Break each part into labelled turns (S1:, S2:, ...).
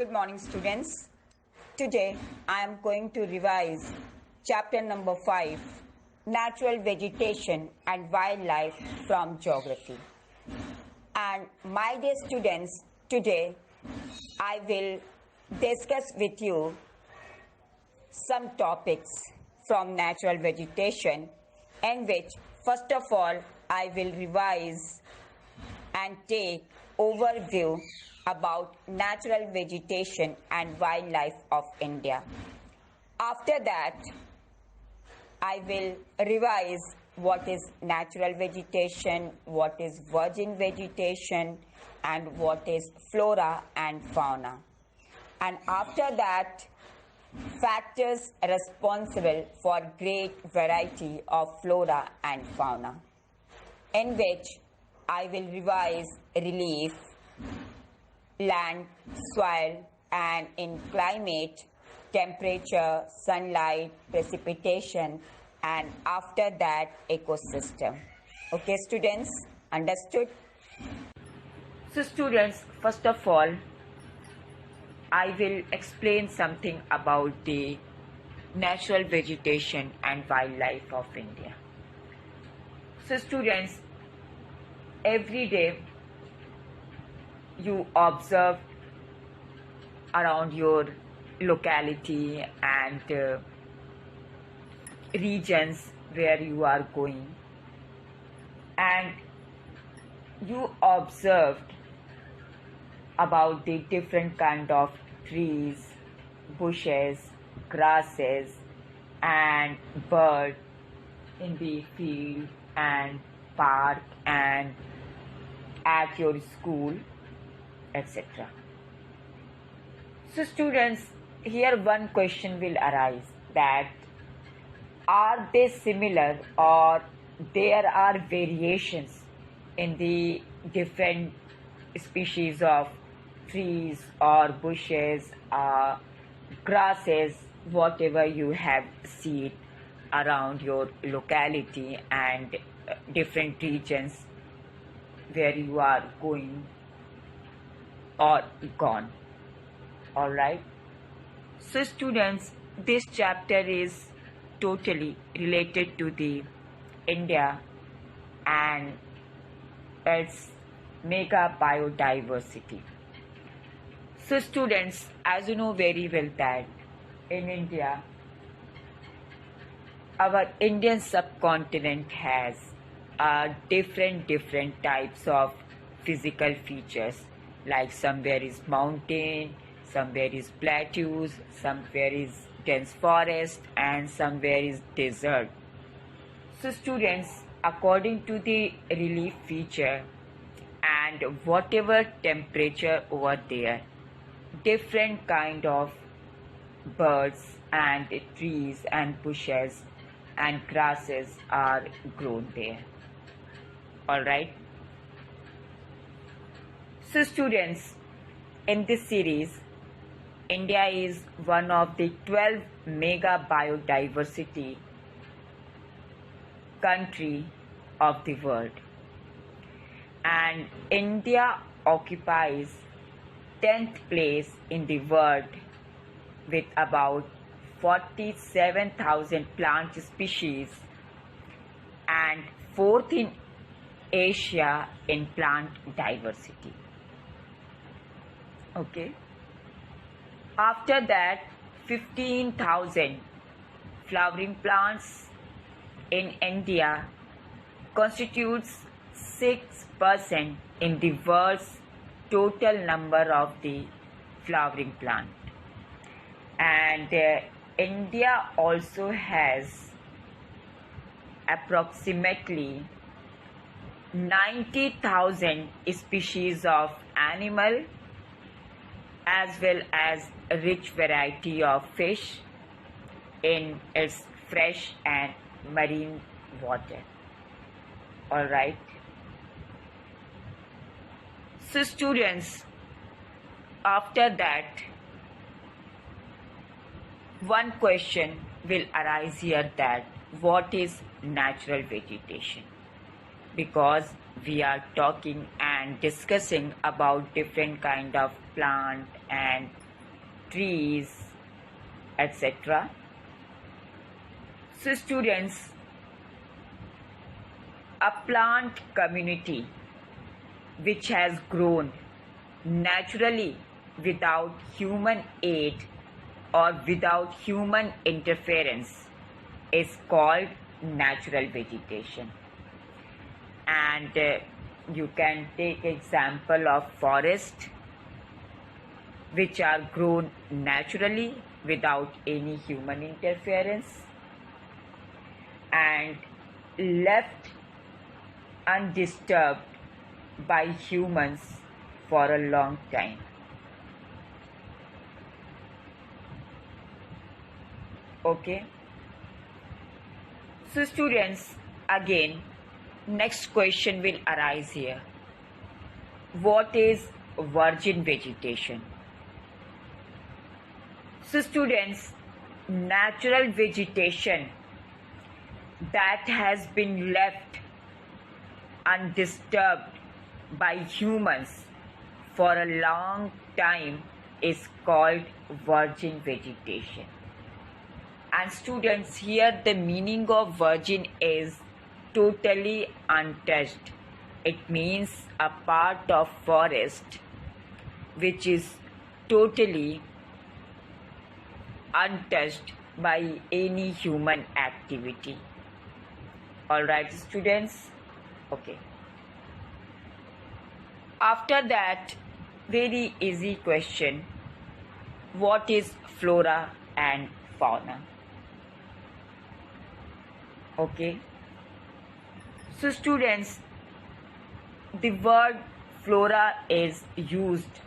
S1: Good morning, students. Today I am going to revise chapter number 5, Natural Vegetation and Wildlife from Geography. And my dear students, today I will discuss with you some topics from natural vegetation, in which first of all I will revise and take overview about natural vegetation and wildlife of India. After that, I will revise what is natural vegetation, what is virgin vegetation, and what is flora and fauna. And after that, factors responsible for great variety of flora and fauna, in which I will revise relief, land, soil, and in climate, temperature, sunlight, precipitation, and after that, ecosystem. Okay, students, understood? So, students, first of all, I will explain something about the natural vegetation and wildlife of India. So, students, every day you observe around your locality and regions where you are going, and you observed about the different kind of trees, bushes, grasses, and bird in the field and park and at your school, etc. So, students, here one question will arise, that are they similar or there are variations in the different species of trees or bushes or grasses, whatever you have seen around your locality and different regions where you are going or gone. All right. So, students, this chapter is totally related to the India and its mega biodiversity. So, students, as you know very well that in India, our Indian subcontinent has different types of physical features, like somewhere is mountain, somewhere is plateaus, somewhere is dense forest, and somewhere is desert. So, students, according to the relief feature and whatever temperature over there, different kind of birds and trees and bushes and grasses are grown there. All right. So, students, in this series, India is one of the 12 mega biodiversity country of the world, and India occupies 10th place in the world with about 47,000 plant species and 4th in Asia in plant diversity. Okay. After that, 15,000 flowering plants in India constitutes 6% in the world's total number of the flowering plant. And India also has approximately 90,000 species of animal as well as a rich variety of fish in its fresh and marine water. All right. So, students, after that, one question will arise here, that what is natural vegetation? Because we are talking and discussing about different kind of plant and trees, etc. So students, a plant community which has grown naturally without human aid or without human interference is called natural vegetation. And you can take example of forest which are grown naturally without any human interference and left undisturbed by humans for a long time. Okay. So students, again, next question will arise here. What is virgin vegetation? So students, natural vegetation that has been left undisturbed by humans for a long time is called virgin vegetation. And students, here the meaning of virgin is totally untouched. It means a part of forest which is totally untouched by any human activity. Alright students? Okay. After that, very easy question. What is flora and fauna? Okay. So students, the word flora is used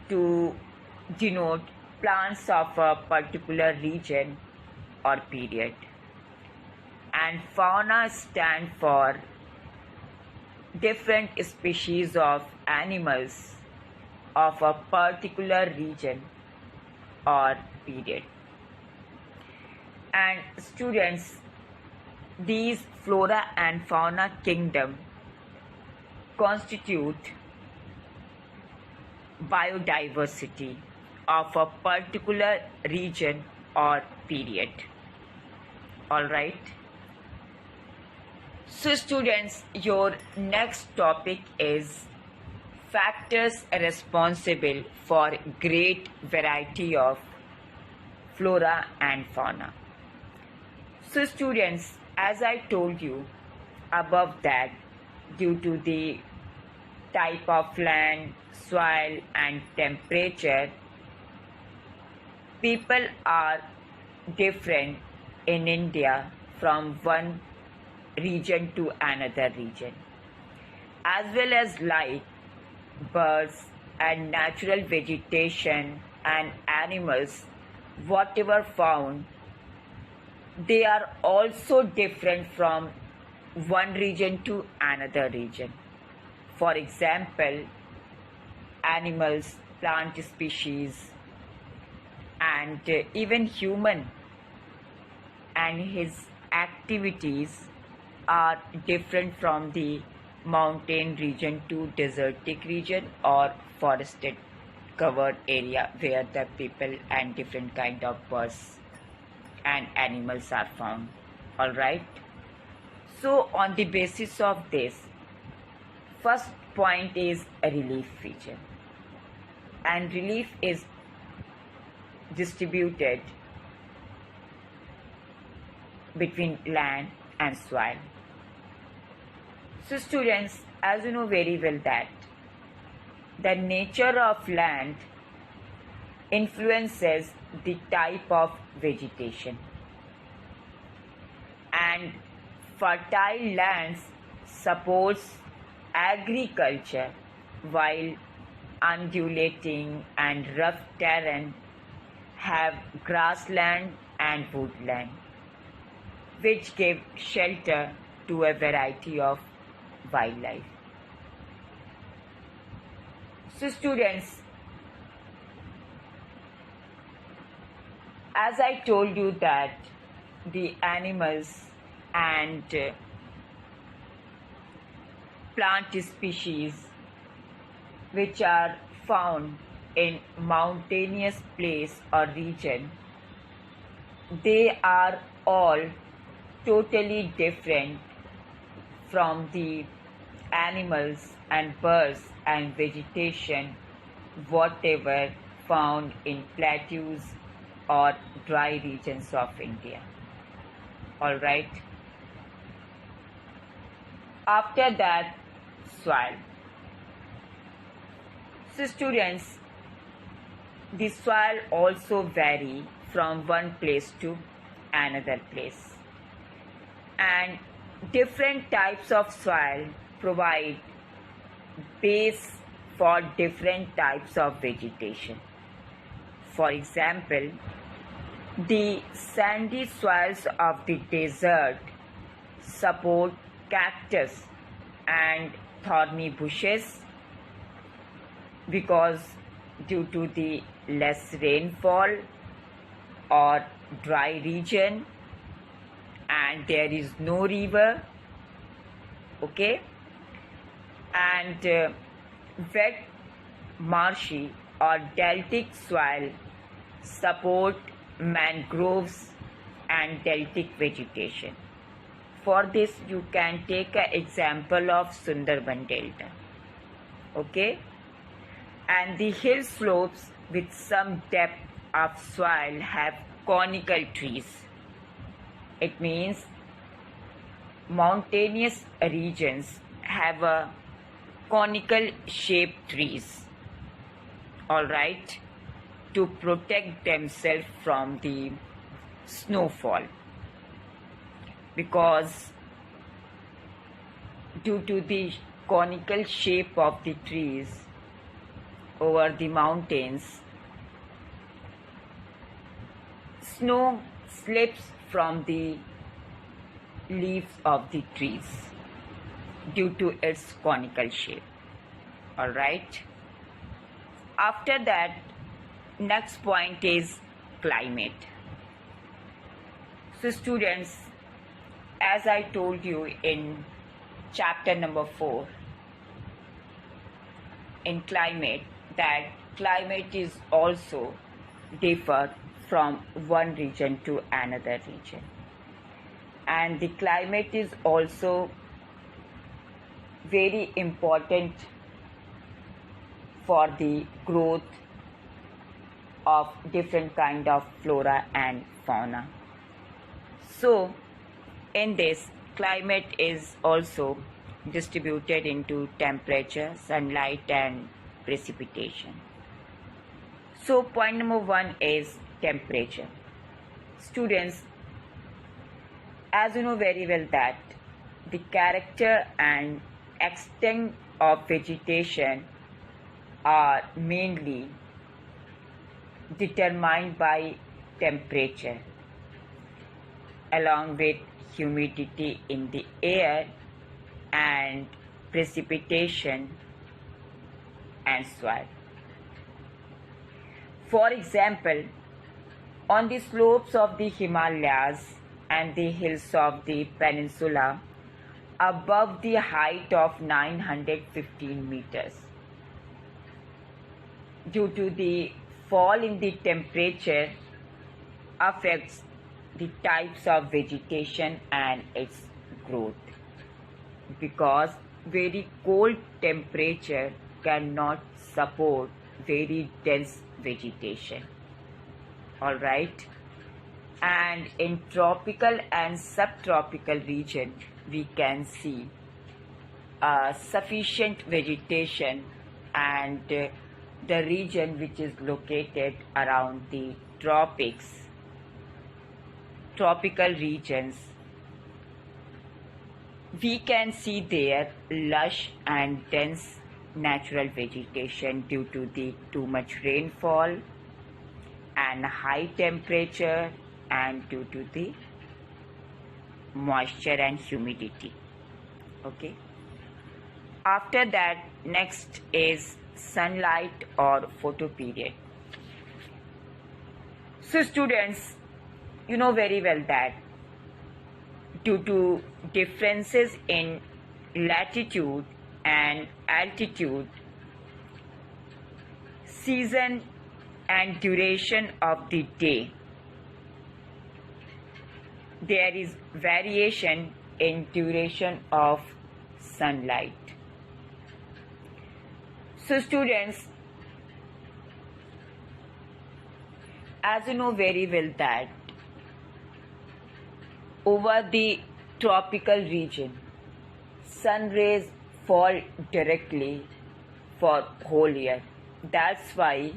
S1: to denote plants of a particular region or period, and fauna stand for different species of animals of a particular region or period. And students, these flora and fauna kingdom constitute biodiversity of a particular region or period. Alright. So students, your next topic is factors responsible for great variety of flora and fauna. So students, as I told you above that, due to the type of land, soil and temperature, people are different in India from one region to another region, as well as like birds and natural vegetation and animals, whatever found, they are also different from one region to another region. For example, animals, plant species, and even human and his activities are different from the mountain region to desertic region or forested covered area where the people and different kind of birds and animals are found. Alright. So on the basis of this, first point is a relief feature, and relief is distributed between land and soil. So students, as you know very well that the nature of land influences the type of vegetation, and fertile lands supports agriculture while undulating and rough terrain have grassland and woodland, which give shelter to a variety of wildlife. So students, as I told you that the animals and plant species which are found in mountainous place or region, they are all totally different from the animals and birds and vegetation whatever found in plateaus or dry regions of India. All right. After that, soil. So students, the soil also vary from one place to another place, and different types of soil provide base for different types of vegetation. For example, the sandy soils of the desert support cactus and thorny bushes because due to the less rainfall or dry region and there is no river, okay, and wet marshy or deltic soil support mangroves and deltic vegetation. For this you can take an example of Sundarban Delta, okay, and the hill slopes with some depth of soil have conical trees. It means mountainous regions have a conical shaped trees, all right, to protect themselves from the snowfall, because due to the conical shape of the trees over the mountains, snow slips from the leaves of the trees due to its conical shape. All right. After that, next point is climate. So students, as I told you in chapter number 4 in climate, that climate is also differ from one region to another region, and the climate is also very important for the growth of different kind of flora and fauna. So in this, climate is also distributed into temperature, sunlight and precipitation. So point number 1 is temperature. Students, as you know very well that the character and extent of vegetation are mainly determined by temperature along with humidity in the air and precipitation and soil. For example, on the slopes of the Himalayas and the hills of the peninsula above the height of 915 meters, due to the fall in the temperature affects the types of vegetation and its growth, because very cold temperature cannot support very dense vegetation. All right. And in tropical and subtropical region, we can see sufficient vegetation, and the region which is located around the tropics, tropical regions, we can see there lush and dense natural vegetation due to the too much rainfall and high temperature and due to the moisture and humidity. Okay. After that, next is sunlight or photoperiod. So students, you know very well that due to differences in latitude and altitude, season and duration of the day. There is variation in duration of sunlight. So students, as you know very well that over the tropical region, sun rays fall directly for whole year. That's why,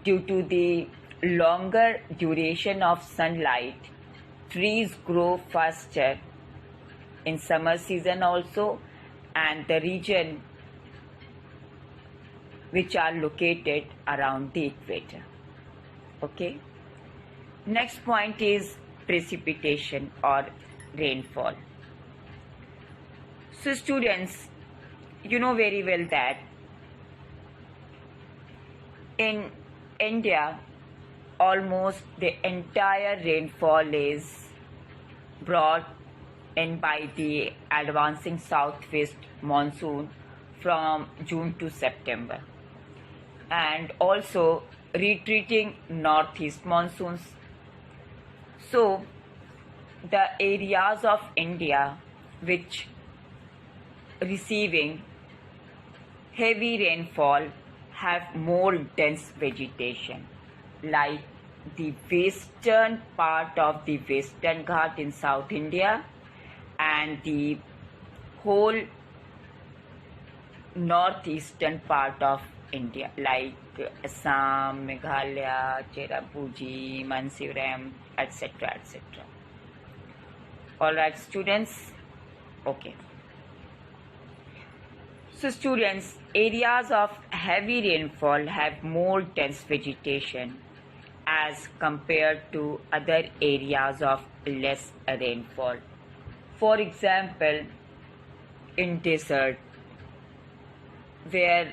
S1: due to the longer duration of sunlight, trees grow faster in summer season also, and the region which are located around the equator. Okay. Next point is precipitation or rainfall. So students, you know very well that in India, almost the entire rainfall is brought in by the advancing southwest monsoon from June to September, and also retreating northeast monsoons. So the areas of India which receiving heavy rainfall have more dense vegetation, like the western part of the Western Ghat in South India and the whole northeastern part of India, like Assam, Meghalaya, Cherrapunji, Mansiram, etc., etc. Alright students, okay. So students, areas of heavy rainfall have more dense vegetation as compared to other areas of less rainfall. For example, in desert, where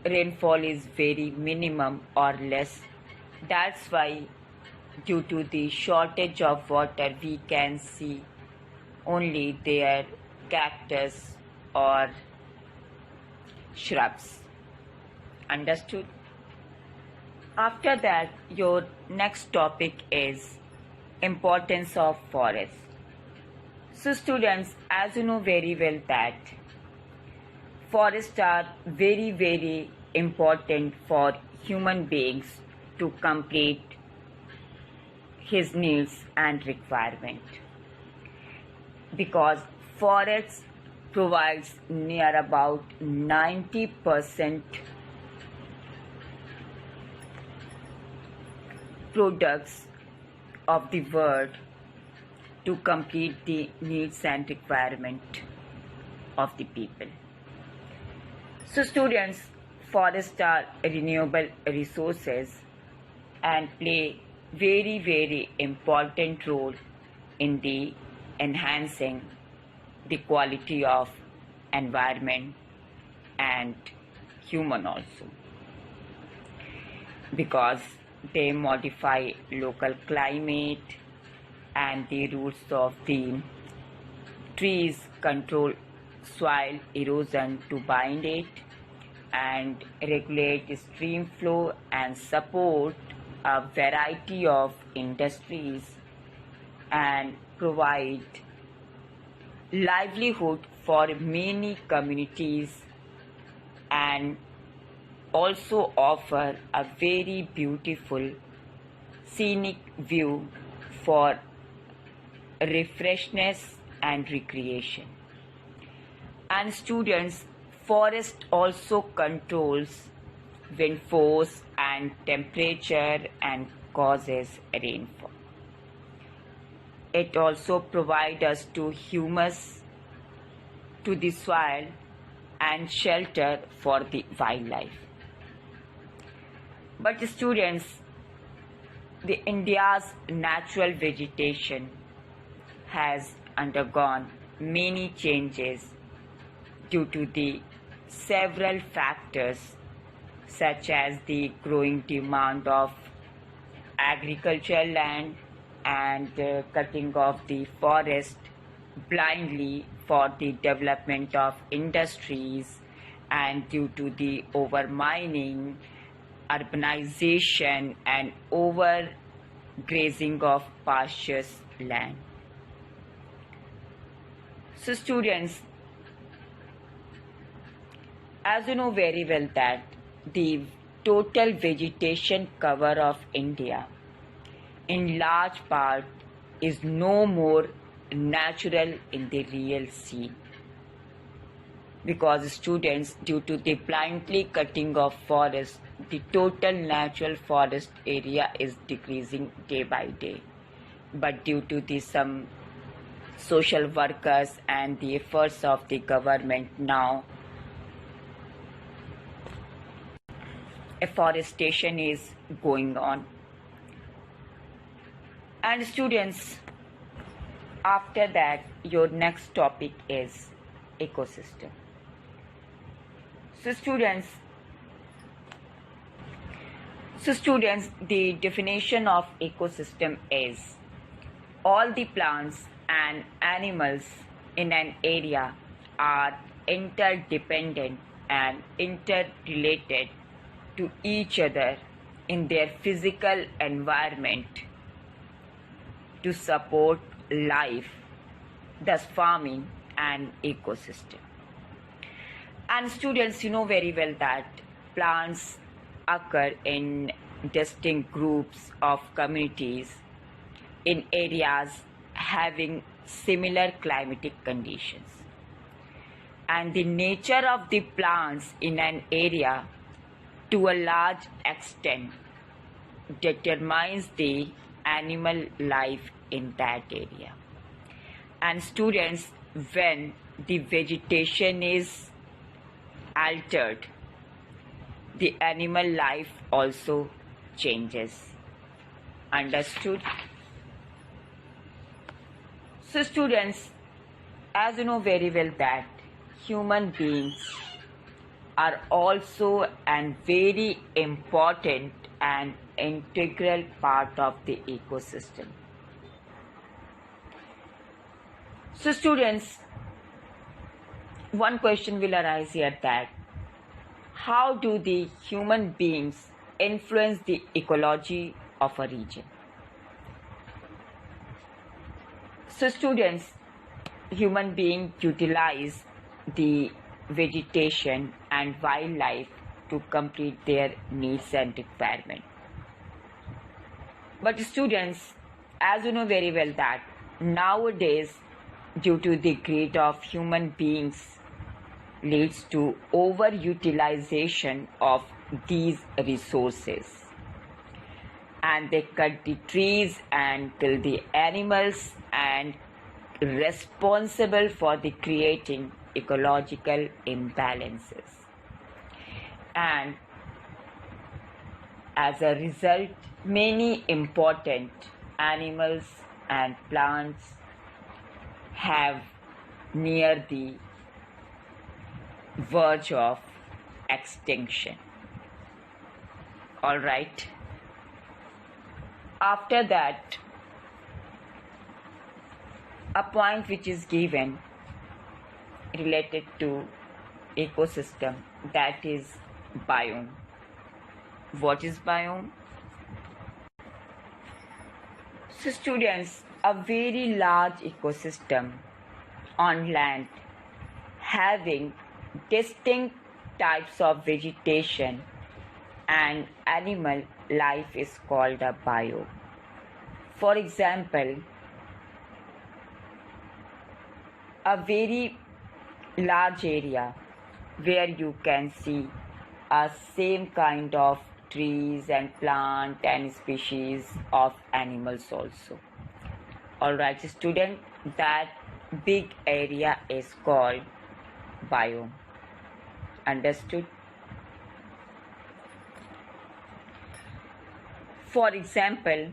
S1: rainfall is very minimum or less, that's why due to the shortage of water we can see only their cactus or shrubs. Understood? After that, your next topic is importance of forests. So students, as you know very well that forests are very, very important for human beings to complete his needs and requirement, because forests provides near about 90% products of the world to complete the needs and requirement of the people. So students, forests are renewable resources and play very, very important role in the enhancing the quality of environment and human also, because they modify local climate, and the roots of the trees control soil erosion to bind it and regulate stream flow and support a variety of industries and provide livelihood for many communities, and also offer a very beautiful scenic view for refreshness and recreation. And students, forest also controls wind force and temperature and causes rainfall. It also provides us to humus to the soil and shelter for the wildlife. But students, the India's natural vegetation has undergone many changes due to the several factors, such as the growing demand of agricultural land and cutting of the forest blindly for the development of industries, and due to the overmining urbanization and overgrazing of pastures land. So students, as you know very well that the total vegetation cover of India in large part is no more natural in the real scene, because students, due to the blindly cutting of forests, the total natural forest area is decreasing day by day. But due to the some social workers and the efforts of the government, now afforestation is going on. And students, after that your next topic is ecosystem. So students, the definition of ecosystem is all the plants and animals in an area are interdependent and interrelated to each other in their physical environment to support life, thus forming an ecosystem. And students, you know very well that plants occur in distinct groups of communities in areas having similar climatic conditions. And the nature of the plants in an area to a large extent determines the animal life in that area. And students, when the vegetation is altered, the animal life also changes. Understood? So students, as you know very well that human beings are also a very important and integral part of the ecosystem. So students, one question will arise here that how do the human beings influence the ecology of a region? So students, human beings utilize the vegetation and wildlife to complete their needs and requirements. But students, as you know very well that nowadays, due to the greed of human beings, leads to overutilization of these resources, and they cut the trees and kill the animals, and responsible for the creating ecological imbalances. And as a result, many important animals and plants have near the verge of extinction. All right. After that, a point which is given related to ecosystem, that is biome. What is biome? So students, a very large ecosystem on land having distinct types of vegetation and animal life is called a biome. For example, a very large area where you can see a same kind of trees and plant and species of animals also. Alright student, that big area is called biome. Understood? For example,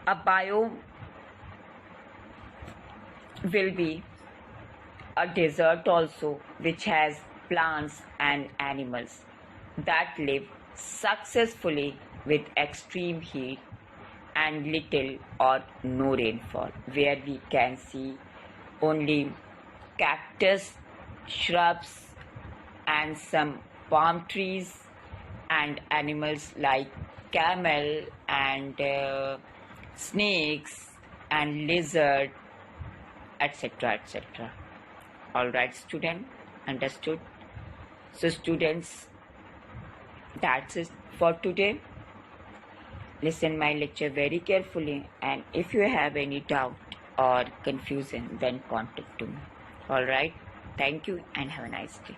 S1: a biome will be a desert also, which has plants and animals that live successfully with extreme heat and little or no rainfall, where we can see only cactus, shrubs and some palm trees and animals like camel and snakes and lizard, etc., etc. All right, student, understood? So students, that's it for today. Listen my lecture very carefully, and if you have any doubt or confusion, then contact to me. All right, thank you and have a nice day.